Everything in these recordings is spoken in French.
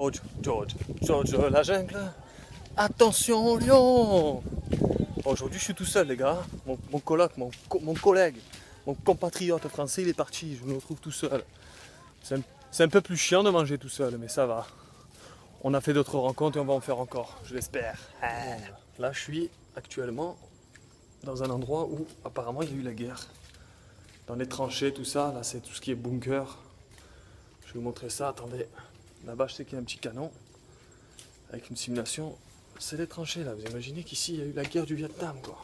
Jojo, la jungle. Attention, lion. Aujourd'hui, je suis tout seul, les gars. Mon coloc, mon collègue, mon compatriote français, il est parti. Je me retrouve tout seul. C'est un peu plus chiant de manger tout seul, mais ça va. On a fait d'autres rencontres et on va en faire encore, je l'espère. Là, je suis actuellement dans un endroit où apparemment il y a eu la guerre. Dans les tranchées, tout ça, là c'est tout ce qui est bunker. Je vais vous montrer ça, attendez. Là-bas, je sais qu'il y a un petit canon avec une simulation. C'est les tranchées là, vous imaginez qu'ici il y a eu la guerre du Vietnam, quoi.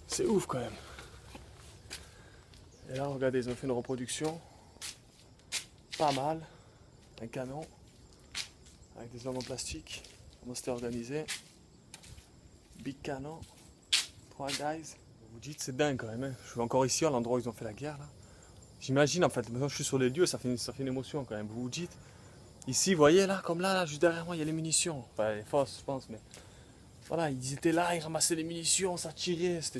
C'est ouf quand même. Et là, regardez, ils ont fait une reproduction. Pas mal. Un canon. Avec des hommes en plastique. Comment c'était organisé. Big canon. 3 guys. Vous dites, c'est dingue quand même. Hein. Je suis encore ici à l'endroit où ils ont fait la guerre là. J'imagine en fait, maintenant je suis sur les lieux, ça fait une émotion quand même. Vous vous dites, ici, vous voyez là, comme là, juste derrière moi, il y a les munitions. Enfin, les fausses, je pense, mais voilà, ils étaient là, ils ramassaient les munitions, ça tirait. Ça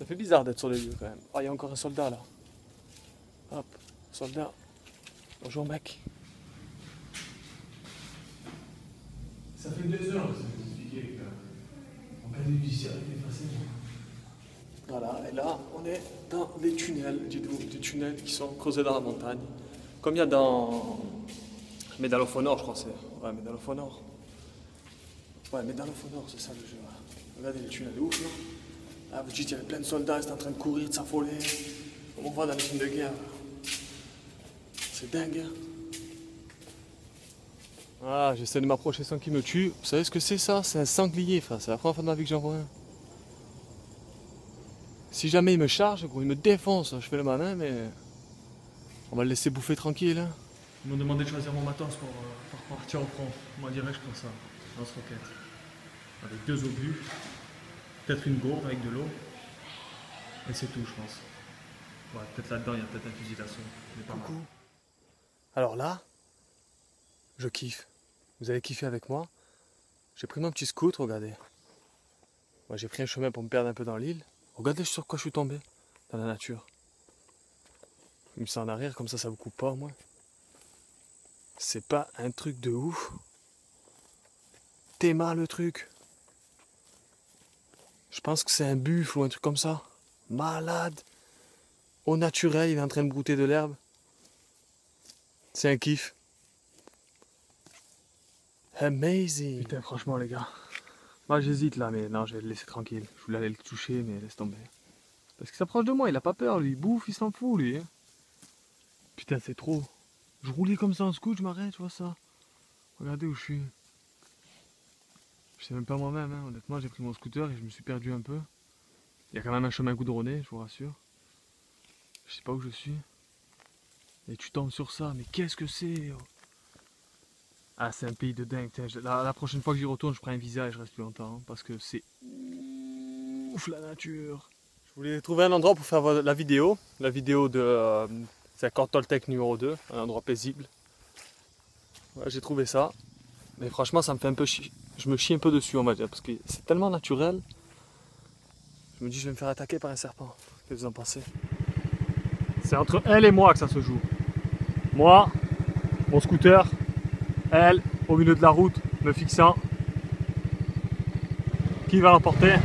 fait bizarre d'être sur les lieux quand même. Ah, il y a encore un soldat là. Hop, soldat. Bonjour mec. Ça fait 2 heures que ça vous expliquer qu'en cas de judiciaire était facile. Voilà, et là, on est dans les tunnels, dites-vous, des tunnels qui sont creusés dans la montagne. Comme il y a dans Medal of Honor, je crois que c'est. Ouais, Medal of Honor. Ouais, Medal of Honor, c'est ça le jeu. Là. Regardez les tunnels, ouf, non? Ah, vous dites, il y avait plein de soldats, ils étaient en train de courir, de s'affoler. Comme on voit dans les films de guerre. C'est dingue, hein? Ah, j'essaie de m'approcher sans qu'il me tue. Vous savez ce que c'est ça? C'est un sanglier, frère. C'est la première fois de ma vie que j'en vois un. Si jamais il me charge, il me défonce, je fais le malin, mais on va le laisser bouffer tranquille. Hein. Ils m'ont demandé de choisir mon matos pour partir au front. Moi, direct, je prends ça, lance-roquette. Avec 2 obus, peut-être une gourde avec de l'eau, et c'est tout, je pense. Ouais, peut-être là-dedans, il y a peut-être un fusil d'assaut. Coucou. Alors là, je kiffe. Vous allez kiffer avec moi. J'ai pris mon petit scooter, regardez. Moi, j'ai pris un chemin pour me perdre un peu dans l'île. Regardez sur quoi je suis tombé, dans la nature. Je me sens en arrière, comme ça vous coupe pas au moins. C'est pas un truc de ouf. Théma le truc. Je pense que c'est un buffle ou un truc comme ça. Malade. Au naturel, il est en train de brouter de l'herbe. C'est un kiff. Amazing. Putain, franchement les gars. Moi j'hésite là, mais non, je vais le laisser tranquille. Je voulais aller le toucher, mais laisse tomber. Parce qu'il s'approche de moi, il a pas peur, lui. Il bouffe, il s'en fout, lui. Putain, c'est trop. Je roulais comme ça en scoot, je m'arrête, tu vois ça. Regardez où je suis. Je sais même pas moi-même, hein. Honnêtement, j'ai pris mon scooter et je me suis perdu un peu. Il y a quand même un chemin goudronné, je vous rassure. Je sais pas où je suis. Et tu tombes sur ça, mais qu'est-ce que c'est? Ah, c'est un pays de dingue. Tiens, la prochaine fois que j'y retourne, je prends un visa et je reste plus longtemps. Hein, parce que c'est ouf la nature. Je voulais trouver un endroit pour faire la vidéo. La vidéo de c'est Accord Toltec numéro 2, un endroit paisible. Ouais, j'ai trouvé ça. Mais franchement, ça me fait un peu chier. Je me chie un peu dessus, on va dire. Parce que c'est tellement naturel. Je me dis, je vais me faire attaquer par un serpent. Qu'est-ce que vous en pensez? C'est entre elle et moi que ça se joue. Moi, mon scooter. Elle, au milieu de la route, me fixant. Qui va l'emporter?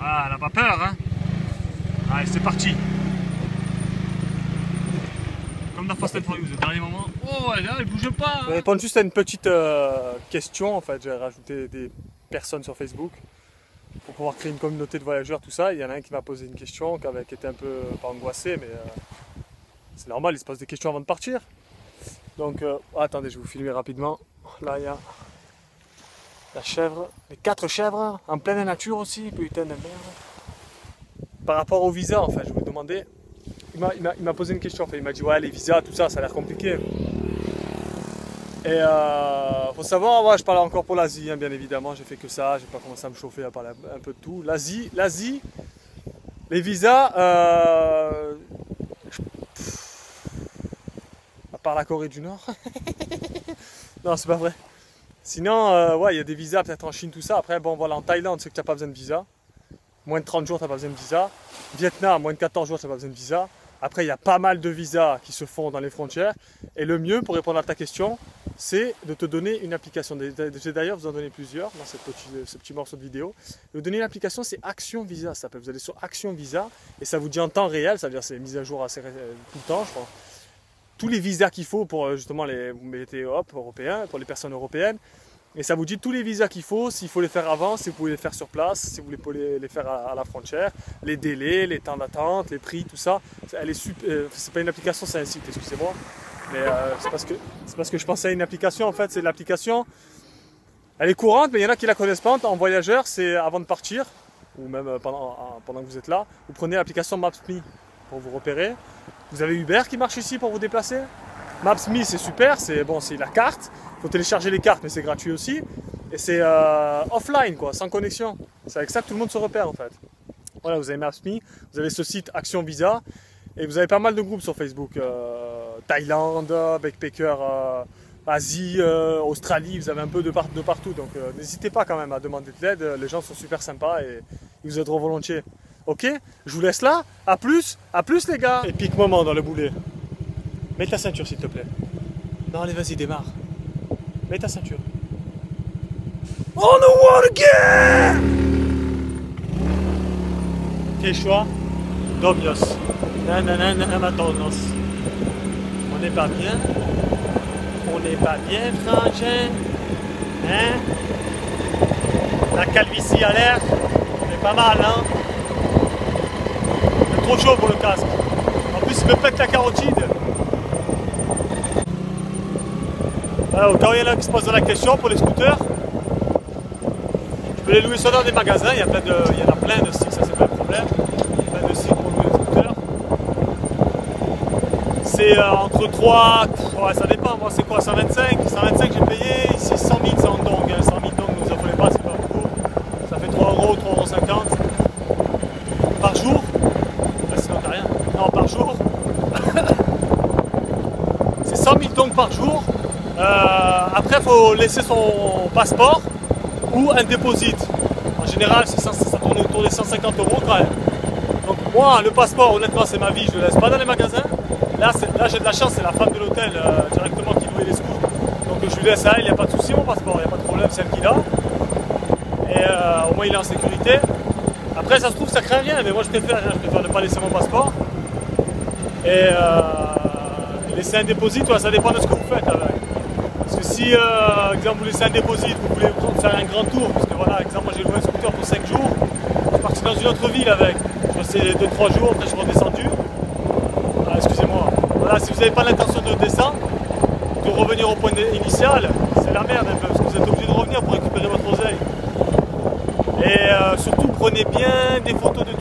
Ah, elle n'a pas peur, hein? Allez, c'est parti! Comme dans Fast and Furious, au dernier moment. Oh, elle bouge pas! Je vais répondre juste à une petite question, en fait. J'ai rajouté des personnes sur Facebook pour pouvoir créer une communauté de voyageurs, tout ça. Il y en a un qui m'a posé une question, qui était un peu, pas angoissé, mais c'est normal, il se pose des questions avant de partir. Donc, attendez, je vais vous filmer rapidement. Là, il y a la chèvre, les 4 chèvres en pleine nature aussi, putain de merde. Par rapport au visa, en fait, je vous demandais, il m'a posé une question, en fait. Il m'a dit, ouais, les visas, tout ça, ça a l'air compliqué. Et faut savoir, moi, je parle encore pour l'Asie, hein, bien évidemment, j'ai fait que ça, j'ai pas commencé à me chauffer à parler un peu de tout. L'Asie, les visas, à part la Corée du Nord. Non, c'est pas vrai. Sinon, ouais, il y a des visas peut-être en Chine, tout ça. Après, bon, voilà, en Thaïlande, c'est que tu n'as pas besoin de visa. Moins de 30 jours, tu n'as pas besoin de visa. Vietnam, moins de 14 jours, tu n'as pas besoin de visa. Après, il y a pas mal de visas qui se font dans les frontières. Et le mieux, pour répondre à ta question, c'est de te donner une application. J'ai d'ailleurs vous en donné plusieurs dans ce petit morceau de vidéo. Vous donner une application, c'est Action Visa. Ça s'appelle. Vous allez sur Action Visa et ça vous dit en temps réel, ça veut dire c'est mis à jour assez tout le temps, je crois. Tous les visas qu'il faut pour justement vous mettez européens, pour les personnes européennes. Et ça vous dit tous les visas qu'il faut, s'il faut les faire avant, si vous pouvez les faire sur place, si vous voulez les faire à la frontière, les délais, les temps d'attente, les prix, tout ça. Elle est super. C'est pas une application, c'est un site, excusez-moi. Mais c'est parce que je pensais à une application. En fait, c'est l'application. Elle est courante, mais il y en a qui la connaissent pas. En voyageur, c'est avant de partir, ou même pendant que vous êtes là, vous prenez l'application Maps.me pour vous repérer. Vous avez Uber qui marche ici pour vous déplacer. Maps.me, c'est super, c'est la carte. Il faut télécharger les cartes, mais c'est gratuit aussi. Et c'est offline, quoi, sans connexion. C'est avec ça que tout le monde se repère, en fait. Voilà, vous avez Maps.me, vous avez ce site Action Visa, et vous avez pas mal de groupes sur Facebook. Thaïlande, Backpacker, Asie, Australie, vous avez un peu de partout. Donc n'hésitez pas quand même à demander de l'aide. Les gens sont super sympas et ils vous aideront volontiers. Ok, je vous laisse là. À plus les gars. Épique moment dans le boulet. Mets ta ceinture s'il te plaît. Non, allez, vas-y, démarre. Mets ta ceinture. On the water again! Quel choix? Domios. Nanana matonos. On n'est pas bien? On n'est pas bien, frangin? Hein? La calvitie à l'air? On est pas mal, hein? C'est trop chaud pour le casque. En plus, il me pète la carotide. Voilà, au cas où il y en a qui se posent la question pour les scooters, je peux les louer soit dans des magasins, il y en a plein de sites, ça c'est pas le problème. Plein de sites pour louer les scooters. C'est entre 3, ouais, ça dépend, moi c'est quoi, 125 j'ai payé, ici 100 000 c'est en dong, 100 000 dong ne vous en prenez pas, c'est pas beaucoup. Ça fait 3 euros, 3,50 € par jour. Là sinon t'as rien. Non, par jour. C'est 100 000 dong par jour. Après, il faut laisser son passeport ou un déposit. En général, ça tourne autour des 150 € quand même. Donc moi, le passeport, honnêtement, c'est ma vie, je ne le laisse pas dans les magasins. Là j'ai de la chance, c'est la femme de l'hôtel directement qui louait les scoots. Donc je lui laisse à elle, il n'y a pas de souci, mon passeport, il n'y a pas de problème, c'est elle qui l'a. Et au moins, il est en sécurité. Après, ça se trouve, ça craint rien, mais moi, je préfère ne pas laisser mon passeport. Et laisser un déposit, ça dépend de ce que vous faites avec. Parce que si, exemple, vous laissez un déposit, vous voulez faire un grand tour, parce que voilà, exemple, moi j'ai loué un scooter pour 5 jours, je suis parti dans une autre ville avec, je restais 2-3 jours, après je suis redescendu. Excusez-moi. Voilà, si vous n'avez pas l'intention de descendre, de revenir au point initial, c'est la merde un peu, parce que vous êtes obligé de revenir pour récupérer votre oseille. Et surtout, prenez bien des photos du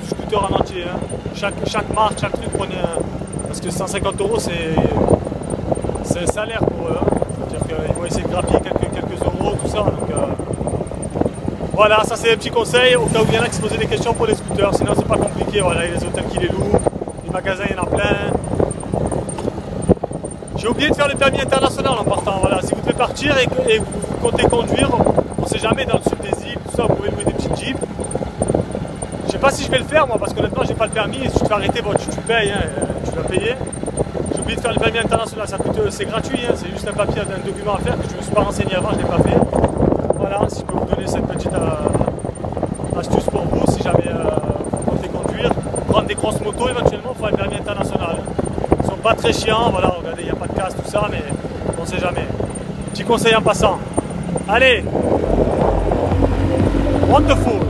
scooter en entier. Hein. Chaque marque, chaque truc, prenez un. Parce que 150 € c'est un salaire pour eux. Hein. C'est-à-dire qu'ils vont essayer de grappiller quelques euros, tout ça. Donc, voilà, ça c'est un petit conseil au cas où il y en a qui se posaient des questions pour les scooters. Sinon, c'est pas compliqué. Voilà, il y a les hôtels qui les louent, les magasins, il y en a plein. J'ai oublié de faire le permis international en partant. Voilà, si vous devez partir et que vous comptez conduire, on ne sait jamais dans le sud des îles, tout ça, vous pouvez louer des petites jeeps. Je sais pas si je vais le faire moi, parce qu'honnêtement, j'ai pas le permis. Et si tu te fais arrêter, bon, tu payes, hein, tu vas payer. J'ai oublié de faire le permis international, c'est gratuit, hein, c'est juste un papier, un document à faire que je ne me suis pas renseigné avant, je ne l'ai pas fait. Voilà, si je peux vous donner cette petite astuce pour vous, si jamais vous comptez conduire, prendre des grosses motos éventuellement, il faut un permis international. Ils sont pas très chiants, voilà, regardez, il n'y a pas de casse, tout ça, mais on ne sait jamais. Petit conseil en passant. Allez, wonderful.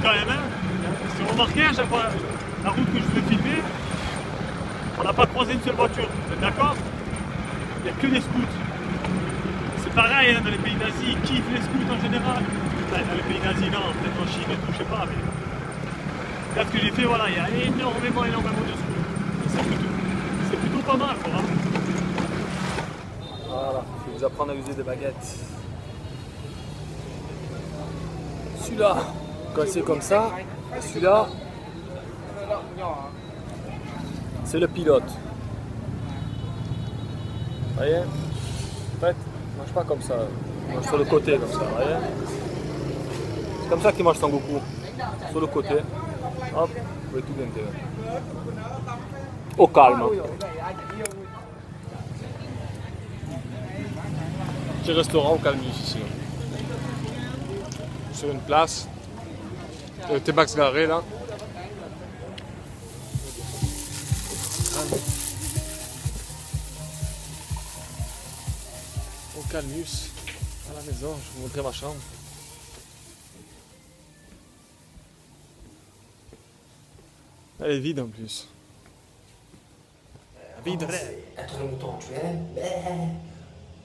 quand même, hein. Si vous remarquez, à chaque fois, la route que je vous ai filmée, on n'a pas croisé une seule voiture, vous êtes d'accord? Il n'y a que des scouts. C'est pareil hein, dans les pays d'Asie, ils kiffent les scouts en général. Enfin, dans les pays d'Asie, non, peut-être en Chine et tout, je sais pas, mais... Là, ce que j'ai fait, voilà, il y a énormément de scouts. C'est plutôt pas mal, quoi. Voilà, je vais vous apprendre à user des baguettes. Celui-là, quand c'est comme ça, celui-là, c'est le pilote. Vous voyez? En fait, il mange pas comme ça. Il mange sur le côté comme ça, vous voyez? C'est comme ça qu'il mange Son Goku. Sur le côté. Hop, vous pouvez tout bien faire. Au calme. Petit restaurant au calme ici. Sur une place. T-Max garé là. Au calmus. À la maison, je vais vous montrer ma chambre. Elle est vide en plus. Vide. Être le mouton, tu aimes?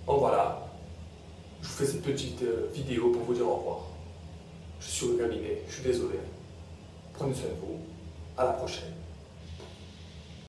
Bon voilà, je vous fais cette petite vidéo pour vous dire au revoir. Je suis au cabinet, je suis désolé. Prenez soin de vous, à la prochaine.